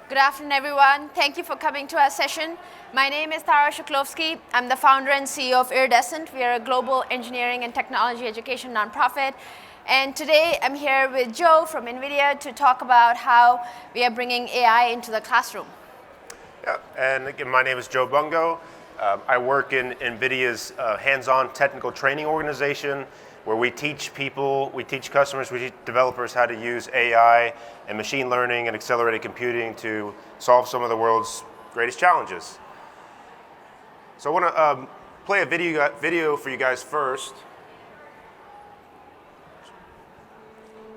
Good afternoon, everyone. Thank you for coming to our session. My name is Tara Shuklovsky. I'm the founder and CEO of Iridescent. We are a global engineering and technology education nonprofit. And today I'm here with Joe from NVIDIA to talk about how we are bringing AI into the classroom. Yeah, and again, my name is Joe Bungo. I work in NVIDIA's hands-on technical training organization, where we teach people, we teach customers, we teach developers how to use AI and machine learning and accelerated computing to solve some of the world's greatest challenges. So I want to play a video for you guys first,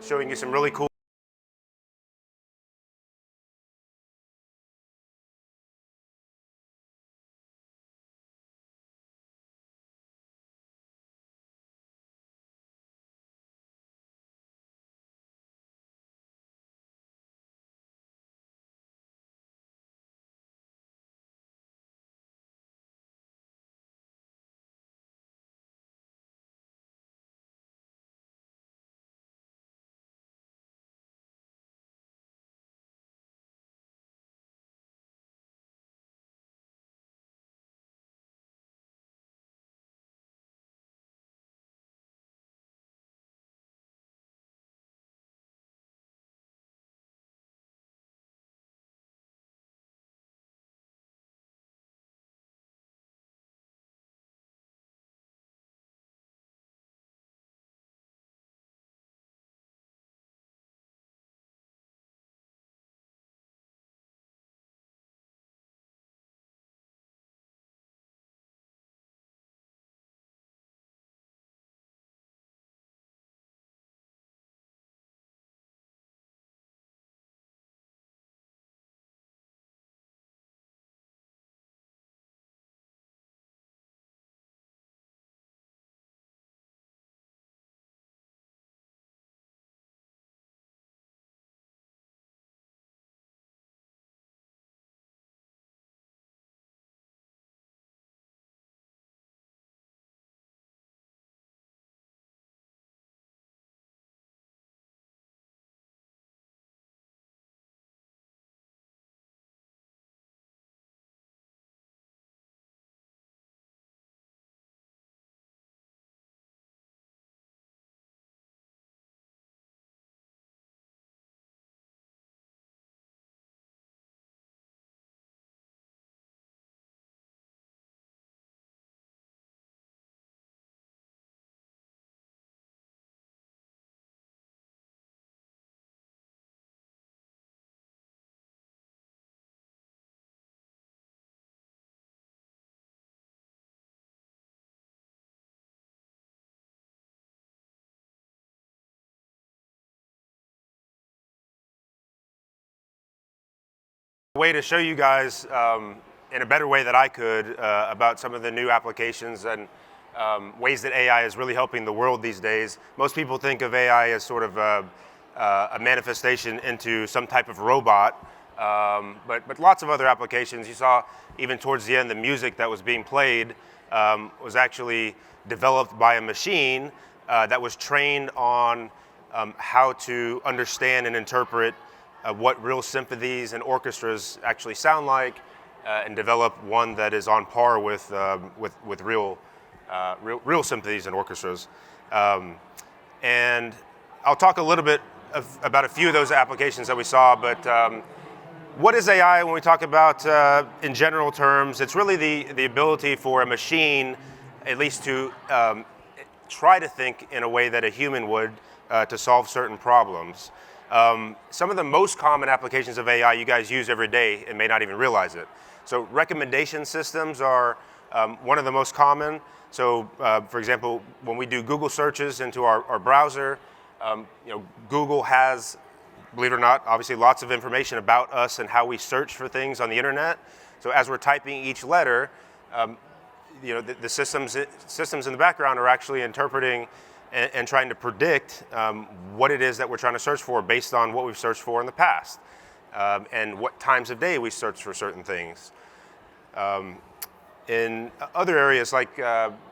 showing you some really cool. Way to show you guys in a better way that I could about some of the new applications and ways that AI is really helping the world these days. Most people think of AI as sort of a manifestation into some type of robot, but lots of other applications. You saw even towards the end the music that was being played was actually developed by a machine that was trained on how to understand and interpret what real symphonies and orchestras actually sound like, and develop one that is on par with real symphonies and orchestras. And I'll talk a little bit about a few of those applications that we saw. But what is AI when we talk about in general terms? It's really the ability for a machine, at least to try to think in a way that a human would to solve certain problems. Some of the most common applications of AI you guys use every day and may not even realize it. So recommendation systems are one of the most common. So for example, when we do Google searches into our browser, Google has, believe it or not, obviously lots of information about us and how we search for things on the internet. So as we're typing each letter, the systems in the background are actually interpreting and trying to predict what it is that we're trying to search for based on what we've searched for in the past, and what times of day we search for certain things. In other areas like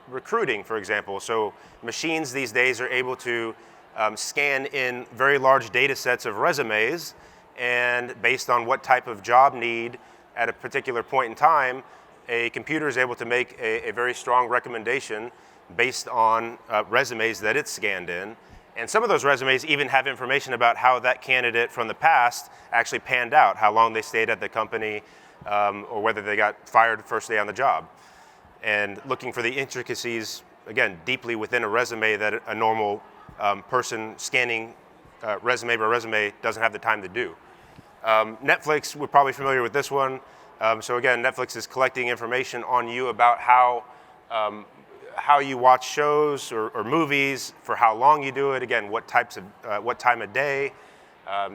recruiting, for example, so machines these days are able to scan in very large data sets of resumes and based on what type of job need at a particular point in time, a computer is able to make a very strong recommendation based on resumes that it's scanned in. And some of those resumes even have information about how that candidate from the past actually panned out, how long they stayed at the company, or whether they got fired the first day on the job. And looking for the intricacies, again, deeply within a resume that a normal person scanning resume by resume doesn't have the time to do. Netflix, we're probably familiar with this one. So again, Netflix is collecting information on you about how you watch shows or movies, for how long you do it, again, what time of day,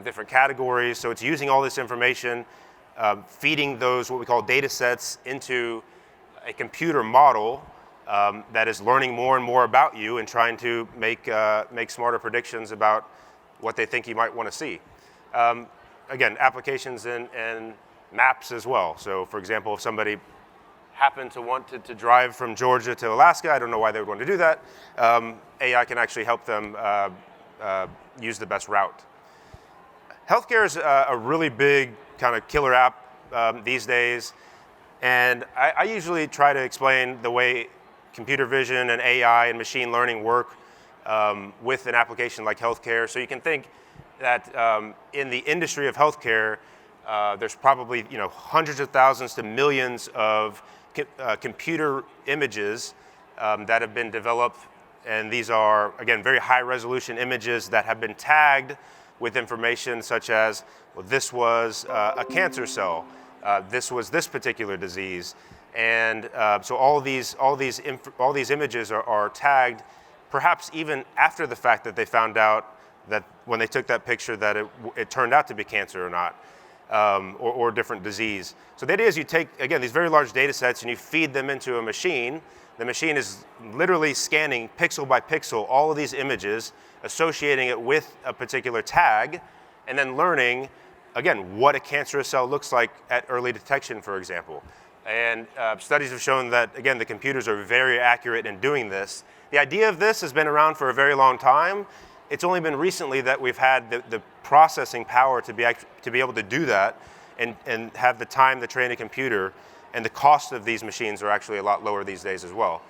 different categories. So it's using all this information, feeding those what we call data sets into a computer model that is learning more and more about you and trying to make smarter predictions about what they think you might want to see. Again, applications and maps as well. So for example, if somebody happened to want to drive from Georgia to Alaska, I don't know why they would want to do that, AI can actually help them use the best route. Healthcare is a really big kind of killer app these days, and I usually try to explain the way computer vision and AI and machine learning work with an application like healthcare. So you can think that in the industry of healthcare, there's probably hundreds of thousands to millions of computer images that have been developed, and these are, again, very high resolution images that have been tagged with information such as, well, this was a cancer cell, this was this particular disease, and so all these images are tagged, perhaps even after the fact that they found out that when they took that picture that it turned out to be cancer or not. Or different disease. So the idea is you take, again, these very large data sets and you feed them into a machine. The machine is literally scanning pixel by pixel all of these images, associating it with a particular tag, and then learning, again, what a cancerous cell looks like at early detection, for example. And studies have shown that, again, the computers are very accurate in doing this. The idea of this has been around for a very long time. It's only been recently that we've had the processing power to be able to do that and have the time to train a computer, and the cost of these machines are actually a lot lower these days as well.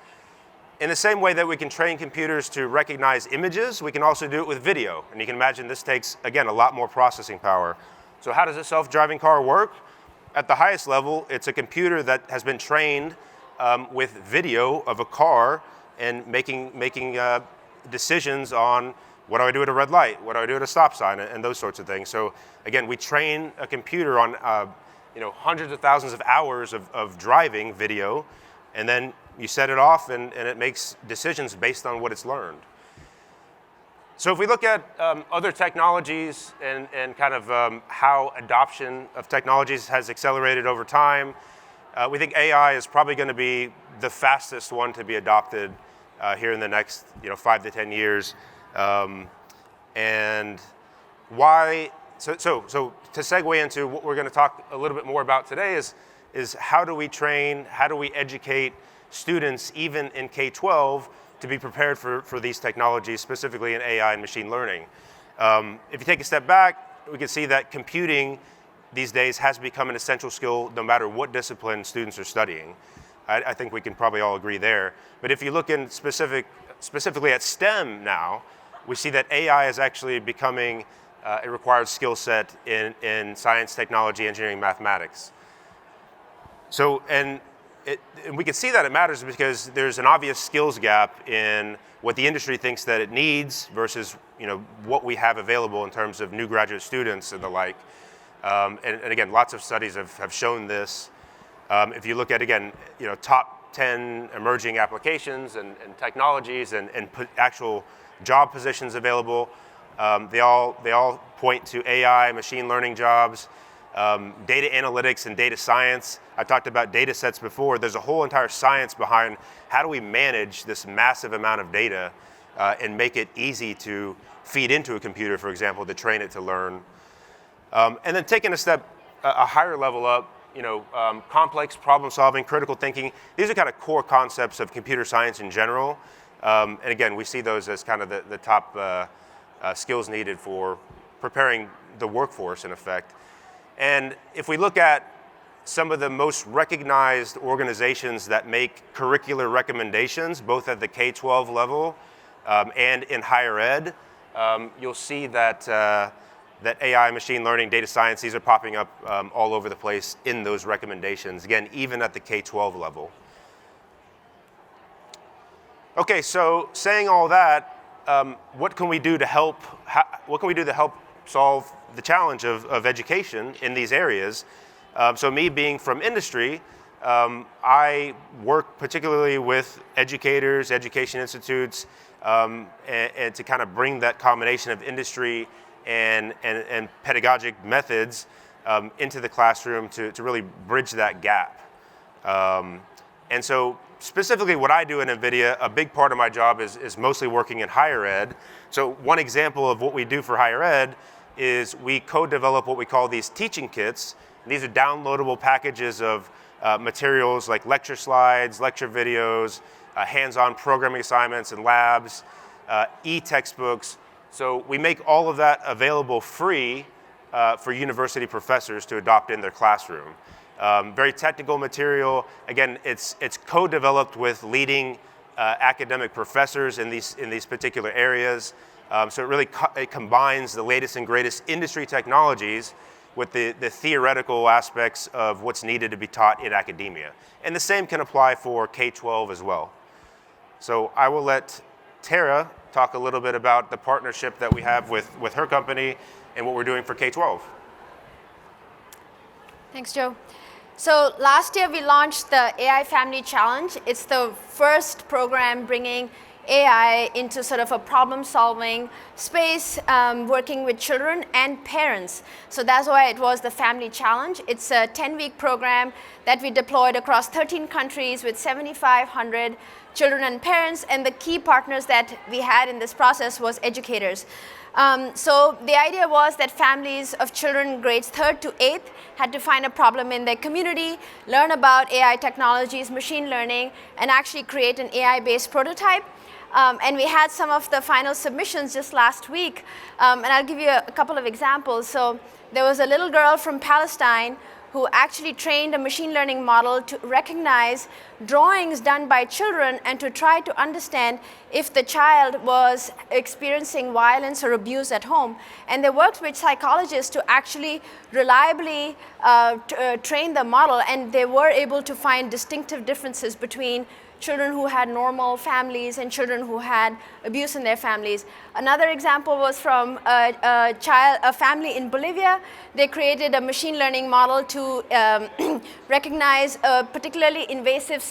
In the same way that we can train computers to recognize images, we can also do it with video. And you can imagine this takes, again, a lot more processing power. So how does a self-driving car work? At the highest level, it's a computer that has been trained with video of a car and making decisions on, what do I do at a red light? What do I do at a stop sign? And those sorts of things. So again, we train a computer on hundreds of thousands of hours of driving video, and then you set it off and it makes decisions based on what it's learned. So if we look at other technologies and kind of how adoption of technologies has accelerated over time, we think AI is probably going to be the fastest one to be adopted here in the next 5 to 10 years. And why? So to segue into what we're going to talk a little bit more about today is how do we train, how do we educate students even in K-12 to be prepared for these technologies, specifically in AI and machine learning. If you take a step back, we can see that computing these days has become an essential skill no matter what discipline students are studying. I think we can probably all agree there. But if you look in specifically at STEM now, we see that AI is actually becoming a required skill set in science, technology, engineering, mathematics. So, and we can see that it matters because there's an obvious skills gap in what the industry thinks that it needs versus what we have available in terms of new graduate students and the like. And again, lots of studies have shown this. If you look at, again, top 10 emerging applications and technologies and actual job positions available, they all point to AI, machine learning jobs, data analytics and data science. I talked about data sets before. There's a whole entire science behind how do we manage this massive amount of data and make it easy to feed into a computer, for example, to train it to learn. And then taking a step, a higher level up, complex problem solving, critical thinking. These are kind of core concepts of computer science in general. And again, we see those as kind of the top skills needed for preparing the workforce, in effect. And if we look at some of the most recognized organizations that make curricular recommendations, both at the K-12 level and in higher ed, you'll see that, that AI, machine learning, data science, these are popping up all over the place in those recommendations, again, even at the K-12 level. Okay, so saying all that, what can we do to help? What can we do to help solve the challenge of education in these areas? So me being from industry, I work particularly with educators, education institutes, and to kind of bring that combination of industry and pedagogic methods into the classroom to really bridge that gap. And so specifically what I do in NVIDIA, a big part of my job is mostly working in higher ed. So one example of what we do for higher ed is we co-develop what we call these teaching kits. And these are downloadable packages of materials like lecture slides, lecture videos, hands-on programming assignments and labs, e-textbooks. So we make all of that available free for university professors to adopt in their classroom. Very technical material. Again, it's co-developed with leading academic professors in these particular areas. So it really it combines the latest and greatest industry technologies with the theoretical aspects of what's needed to be taught in academia. And the same can apply for K-12 as well. So I will let Tara talk a little bit about the partnership that we have with her company and what we're doing for K-12. Thanks, Joe. So last year we launched the AI Family Challenge. It's the first program bringing AI into sort of a problem-solving space, working with children and parents. So that's why it was the Family Challenge. It's a 10-week program that we deployed across 13 countries with 7,500 children and parents, and the key partners that we had in this process was educators. So the idea was that families of children grades 3rd to 8th had to find a problem in their community, learn about AI technologies, machine learning, and actually create an AI-based prototype. And we had some of the final submissions just last week, and I'll give you a couple of examples. So there was a little girl from Palestine who actually trained a machine learning model to recognize drawings done by children and to try to understand if the child was experiencing violence or abuse at home. And they worked with psychologists to actually reliably train the model, and they were able to find distinctive differences between children who had normal families and children who had abuse in their families. Another example was from a family in Bolivia. They created a machine learning model to recognize a particularly invasive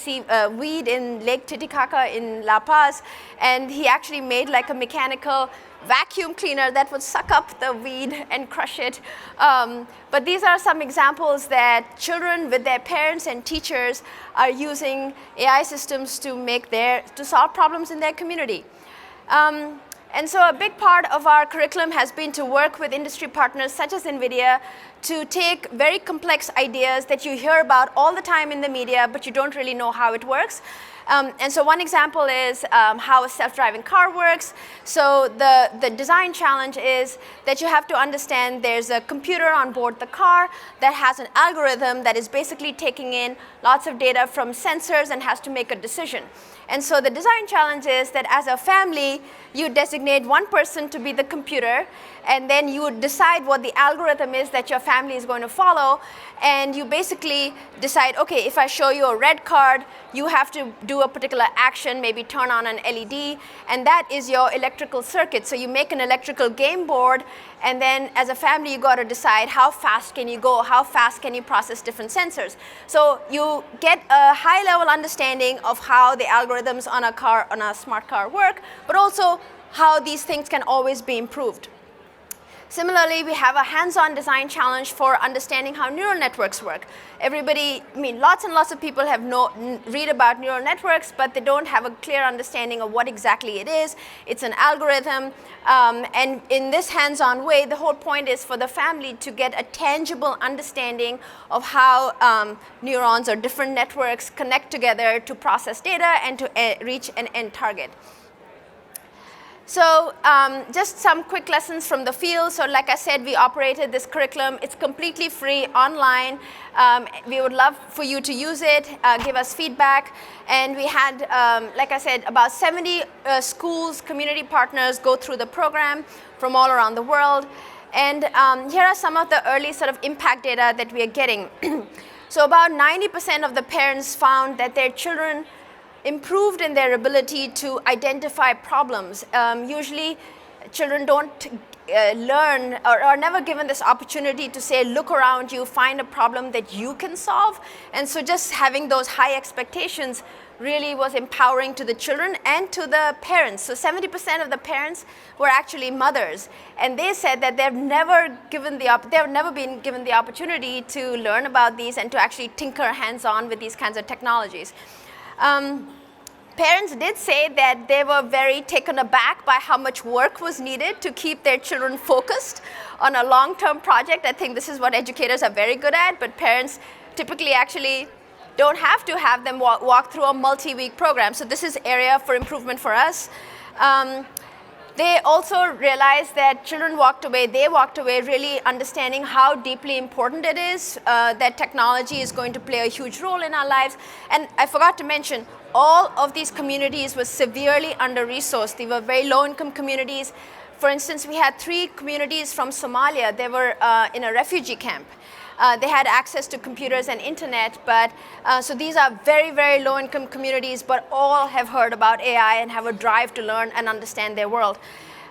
weed in Lake Titicaca in La Paz, and he actually made like a mechanical vacuum cleaner that would suck up the weed and crush it. But these are some examples that children with their parents and teachers are using AI systems to solve problems in their community. And so a big part of our curriculum has been to work with industry partners such as NVIDIA to take very complex ideas that you hear about all the time in the media, but you don't really know how it works. And so one example is how a self-driving car works. So the design challenge is that you have to understand there's a computer on board the car that has an algorithm that is basically taking in lots of data from sensors and has to make a decision. And so the design challenge is that as a family, you designate one person to be the computer, and then you would decide what the algorithm is that your family is going to follow, and you basically decide, okay, if I show you a red card, you have to do a particular action, maybe turn on an LED, and that is your electrical circuit. So you make an electrical game board, and then as a family, you got to decide how fast can you go, how fast can you process different sensors. So you get a high-level understanding of how the algorithms on a smart car work, but also how these things can always be improved. Similarly, we have a hands-on design challenge for understanding how neural networks work. Everybody, lots and lots of people have read about neural networks, but they don't have a clear understanding of what exactly it is. It's an algorithm, and in this hands-on way, the whole point is for the family to get a tangible understanding of how neurons or different networks connect together to process data and to reach an end target. So just some quick lessons from the field. So like I said, we operated this curriculum. It's completely free online. We would love for you to use it, give us feedback. And we had, like I said, about 70 schools, community partners go through the program from all around the world. And here are some of the early sort of impact data that we are getting. So about 90% of the parents found that their children improved in their ability to identify problems. Usually, children don't learn or are never given this opportunity to say, look around you, find a problem that you can solve. And so just having those high expectations really was empowering to the children and to the parents. So 70% of the parents were actually mothers. And they said that they've never been given the opportunity to learn about these and to actually tinker hands-on with these kinds of technologies. Parents did say that they were very taken aback by how much work was needed to keep their children focused on a long-term project. I think this is what educators are very good at, but parents typically actually don't have to have them walk through a multi-week program. So this is area for improvement for us. They also realized that children walked away really understanding how deeply important it is that technology is going to play a huge role in our lives. And I forgot to mention, all of these communities were severely under-resourced. They were very low-income communities. For instance, we had 3 communities from Somalia. They were in a refugee camp. They had access to computers and internet, but so these are very, very low-income communities, but all have heard about AI and have a drive to learn and understand their world.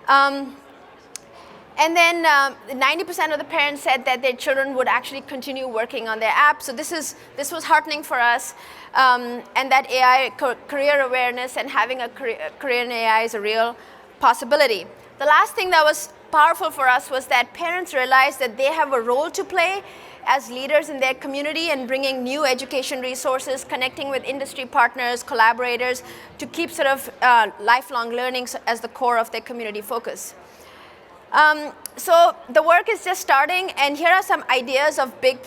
And then 90% of the parents said that their children would actually continue working on their app. So this was heartening for us, and that AI career awareness and having a career in AI is a real possibility. The last thing that was powerful for us was that parents realized that they have a role to play as leaders in their community and bringing new education resources, connecting with industry partners, collaborators, to keep sort of lifelong learning as the core of their community focus. So the work is just starting, and here are some ideas of big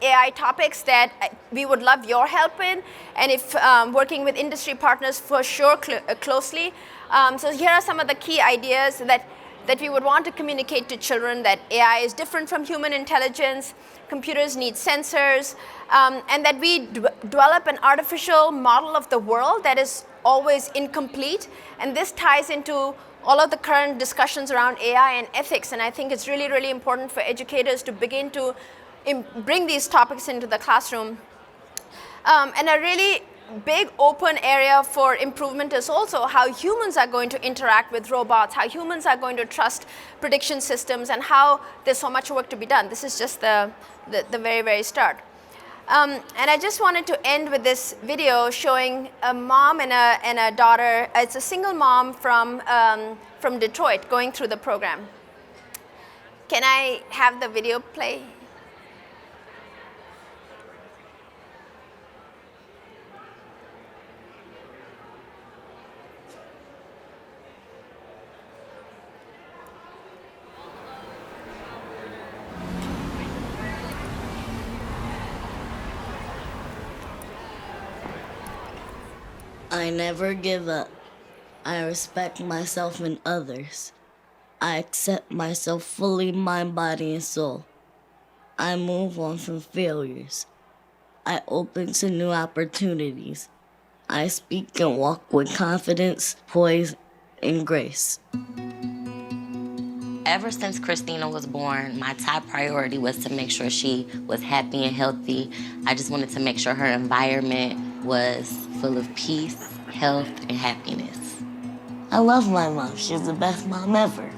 AI topics that we would love your help in, and if working with industry partners for sure closely. So here are some of the key ideas that we would want to communicate to children: that AI is different from human intelligence, computers need sensors, and that we develop an artificial model of the world that is always incomplete. And this ties into all of the current discussions around AI and ethics, and I think it's really, really important for educators to begin to bring these topics into the classroom. And a really big open area for improvement is also how humans are going to interact with robots, how humans are going to trust prediction systems, and how there's so much work to be done. This is just the very, very start. And I just wanted to end with this video showing a mom and a daughter. It's a single mom from Detroit going through the program. Can I have the video play? I never give up. I respect myself and others. I accept myself fully, mind, body, and soul. I move on from failures. I open to new opportunities. I speak and walk with confidence, poise, and grace. Ever since Christina was born, my top priority was to make sure she was happy and healthy. I just wanted to make sure her environment was full of peace, health, and happiness. I love my mom. She's the best mom ever.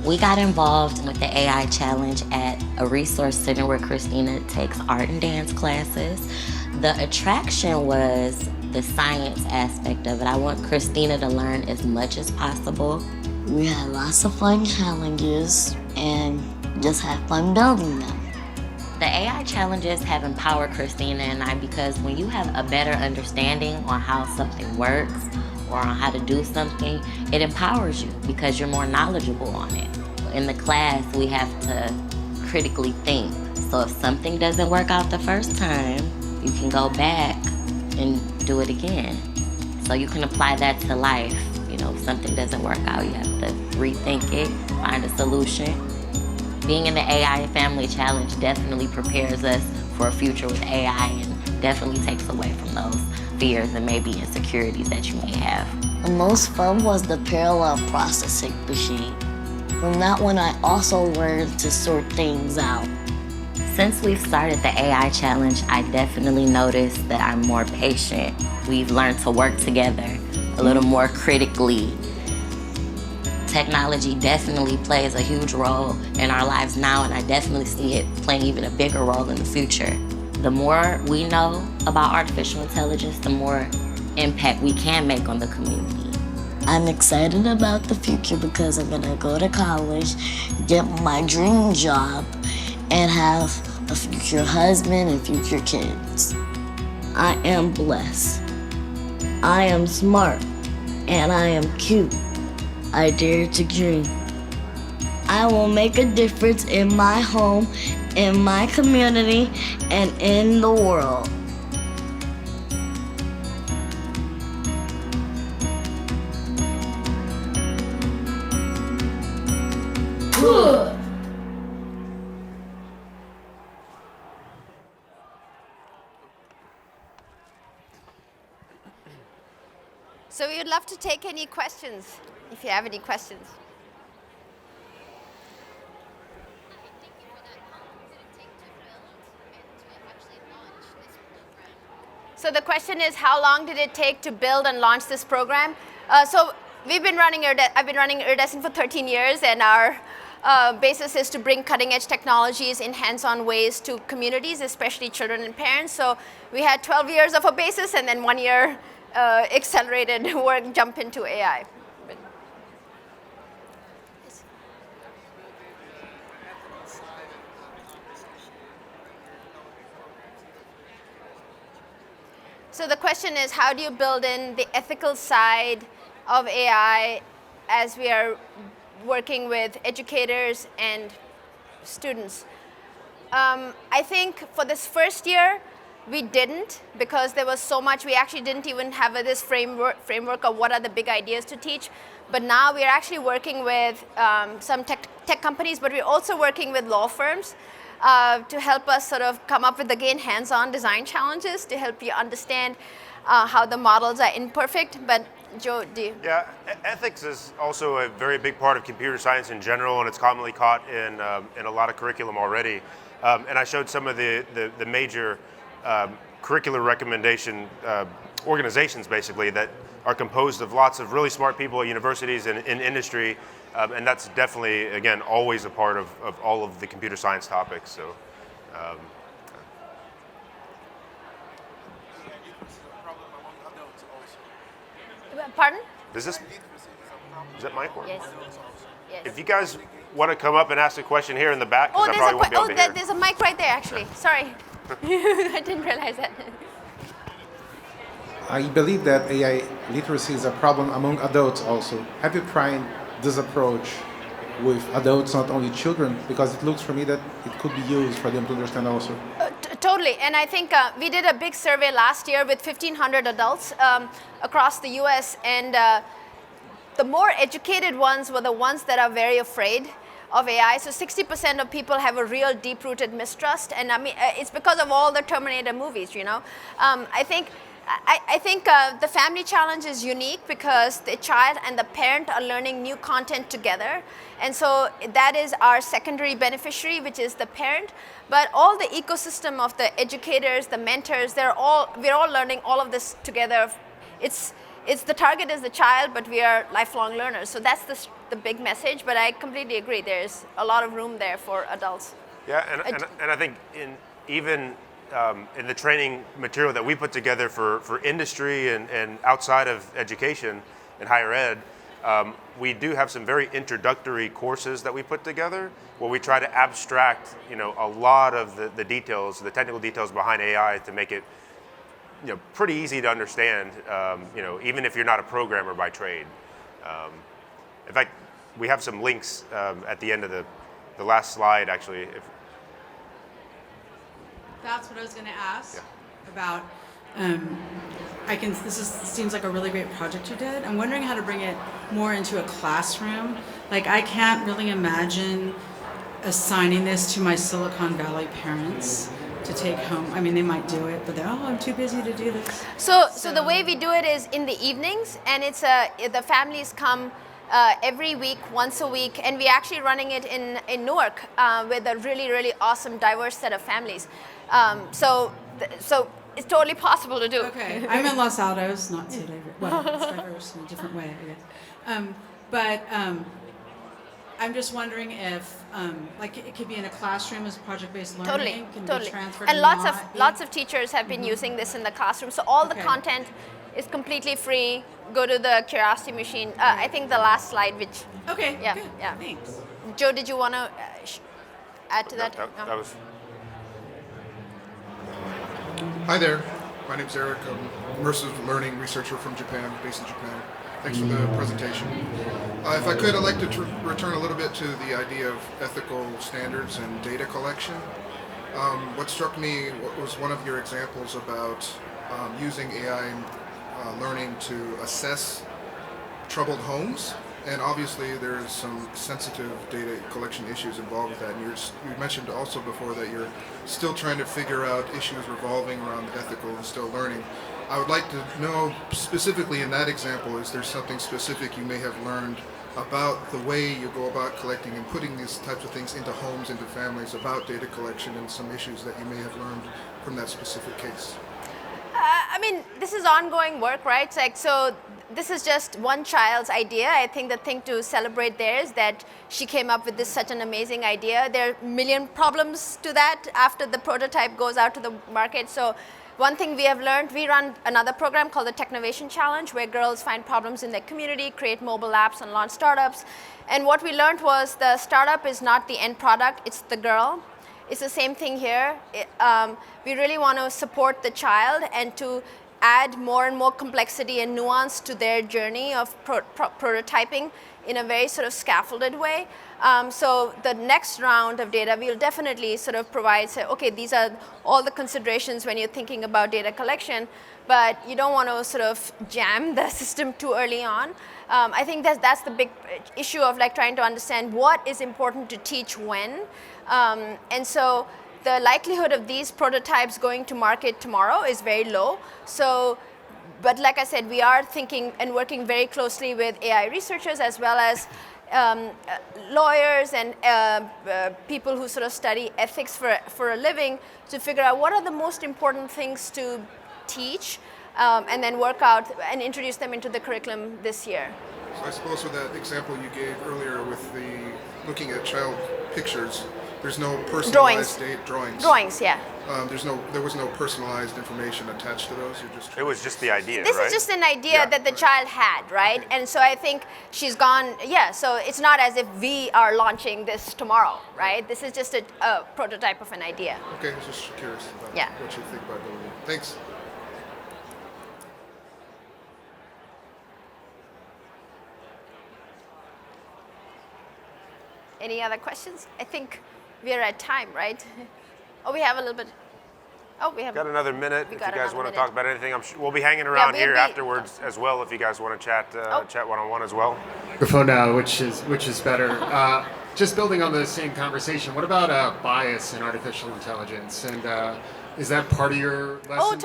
We got involved with the AI challenge at a resource center where Christina takes art and dance classes. The attraction was the science aspect of it. I want Christina to learn as much as possible. We had lots of fun challenges and just had fun building them. The AI challenges have empowered Christina and I because when you have a better understanding on how something works or on how to do something, it empowers you because you're more knowledgeable on it. In the class, we have to critically think. So if something doesn't work out the first time, you can go back and do it again. So you can apply that to life. You know, if something doesn't work out, you have to rethink it, find a solution. Being in the AI Family Challenge definitely prepares us for a future with AI and definitely takes away from those fears and maybe insecurities that you may have. The most fun was the parallel processing machine. From that one, I also learned to sort things out. Since we've started the AI Challenge, I definitely noticed that I'm more patient. We've learned to work together a little more critically. Technology definitely plays a huge role in our lives now, and I definitely see it playing even a bigger role in the future. The more we know about artificial intelligence, the more impact we can make on the community. I'm excited about the future because I'm gonna go to college, get my dream job, and have a future husband and future kids. I am blessed. I am smart, and I am cute. I dare to dream. I will make a difference in my home, in my community, and in the world. So we would love to take any questions, if you have any questions. So the question is, how long did it take to build and launch this program? So I've been running Iridescent for 13 years, and our basis is to bring cutting-edge technologies in hands-on ways to communities, especially children and parents. So we had 12 years of a basis, and then 1 year accelerated work, jump into AI. So the question is, how do you build in the ethical side of AI as we are working with educators and students? I think for this first year, we didn't, because there was so much. We actually didn't even have this framework of what are the big ideas to teach. But now we are actually working with some tech companies, but we're also working with law firms to help us sort of come up with, again, hands-on design challenges to help you understand how the models are imperfect. But Joe, do you? Yeah, ethics is also a very big part of computer science in general, and it's commonly caught in a lot of curriculum already. And I showed some of the major curricular recommendation organizations, basically, that are composed of lots of really smart people at universities and in industry, and that's definitely, again, always a part of all of the computer science topics. So. Pardon? Is that mic work? Yes. Yes. If you guys want to come up and ask a question here in the back, because I probably won't be able to hear. There's a mic right there, actually. Sorry. I didn't realize that. I believe that AI literacy is a problem among adults also. Have you tried this approach with adults, not only children? Because it looks for me that it could be used for them to understand also. Totally, and I think we did a big survey last year with 1,500 adults across the US, and the more educated ones were the ones that are very afraid of AI. So 60% of people have a real deep-rooted mistrust, and I mean, it's because of all the Terminator movies, you know. I think the family challenge is unique because the child and the parent are learning new content together. And so that is our secondary beneficiary, which is the parent. But all the ecosystem of the educators, the mentors, we're all learning all of this together. It's the target is the child, but we are lifelong learners. So that's the big message. But I completely agree. There's a lot of room there for adults. Yeah, and I think even in the training material that we put together for industry and outside of education and higher ed, we do have some very introductory courses that we put together where we try to abstract, a lot of the details, the technical details behind AI to make it, pretty easy to understand, even if you're not a programmer by trade. In fact, we have some links at the end of the last slide, actually. That's what I was going to ask about seems like a really great project you did. I'm wondering how to bring it more into a classroom. Like, I can't really imagine assigning this to my Silicon Valley parents to take home. I mean, they might do it, but they're, oh, I'm too busy to do this. So the way we do it is in the evenings, and it's the families come every week, once a week, and we're actually running it in Newark with a really, really awesome, diverse set of families. So it's totally possible to do. Okay, I'm in Los Altos, not so diverse. Well, it's diverse in a different way, I guess. But I'm just wondering if, like, it could be in a classroom as project-based learning. Totally. Be transferred And lots of teachers have been using this in the classroom. So all the content is completely free. Go to the Curiosity Machine. I think the last slide, which. Okay. Yeah. Good. Yeah. Thanks. Joe, did you want to add to that? No, that was. Hi there, my name's Eric. I'm an immersive learning researcher from Japan, based in Japan. Thanks for the presentation. If I could, I'd like to return a little bit to the idea of ethical standards and data collection. What struck me was one of your examples about using AI learning to assess troubled homes. And obviously there's some sensitive data collection issues involved with that. And you mentioned also before that you're still trying to figure out issues revolving around ethical and still learning. I would like to know specifically in that example, is there something specific you may have learned about the way you go about collecting and putting these types of things into homes, into families, about data collection and some issues that you may have learned from that specific case? I mean, this is ongoing work, right? So this is just one child's idea. I think the thing to celebrate there is that she came up with such an amazing idea. There are a million problems to that after the prototype goes out to the market. So one thing we have learned, we run another program called the Technovation Challenge, where girls find problems in their community, create mobile apps, and launch startups. And what we learned was the startup is not the end product, it's the girl. It's the same thing here. We really want to support the child and to add more and more complexity and nuance to their journey of prototyping in a very sort of scaffolded way. So the next round of data, we'll definitely sort of provide, say, okay, these are all the considerations when you're thinking about data collection, but you don't want to sort of jam the system too early on. I think that's the big issue of like trying to understand what is important to teach when. And so the likelihood of these prototypes going to market tomorrow is very low. So, but like I said, we are thinking and working very closely with AI researchers as well as lawyers and people who sort of study ethics for a living to figure out what are the most important things to teach and then work out and introduce them into the curriculum this year. So I suppose with that example you gave earlier with the looking at child pictures, there's no personalized drawings. Drawings, yeah. There was no personalized information attached to those. You're just. It was just the idea, This right? is just an idea that the child had, right? Okay. And so I think she's gone, so it's not as if we are launching this tomorrow, right? This is just a prototype of an idea. Okay, I was just curious about what you think about going in. Thanks. Any other questions? I think we're at time, right? Oh, we have a little bit. Oh, we have. Got another minute. If you guys want to talk about anything, we'll be hanging Yeah, around we'll here be- afterwards as well. If you guys want to chat, chat one-on-one as well. Microphone now, which is better. Just building on the same conversation, what about bias in artificial intelligence? And is that part of your lesson? Oh,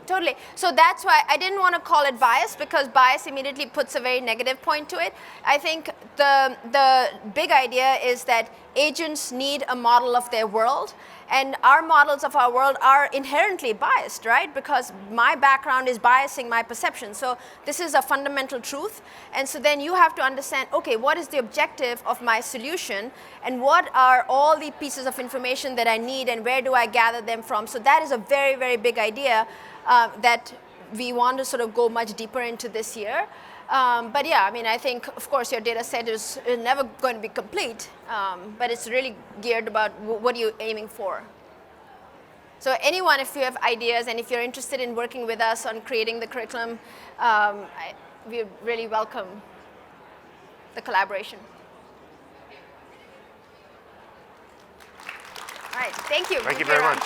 totally. So that's why I didn't want to call it bias, because bias immediately puts a very negative point to it. I think the big idea is that agents need a model of their world, and our models of our world are inherently biased, right? Because my background is biasing my perception. So this is a fundamental truth. And so then you have to understand, okay, what is the objective of my solution, and what are all the pieces of information that I need, and where do I gather them from? So that is a very, very big idea that we want to sort of go much deeper into this year. But yeah, I mean, I think, of course, your data set is never going to be complete, but it's really geared about what you're aiming for. So anyone, if you have ideas and if you're interested in working with us on creating the curriculum, we really welcome the collaboration. All right, thank you. Thank you very much.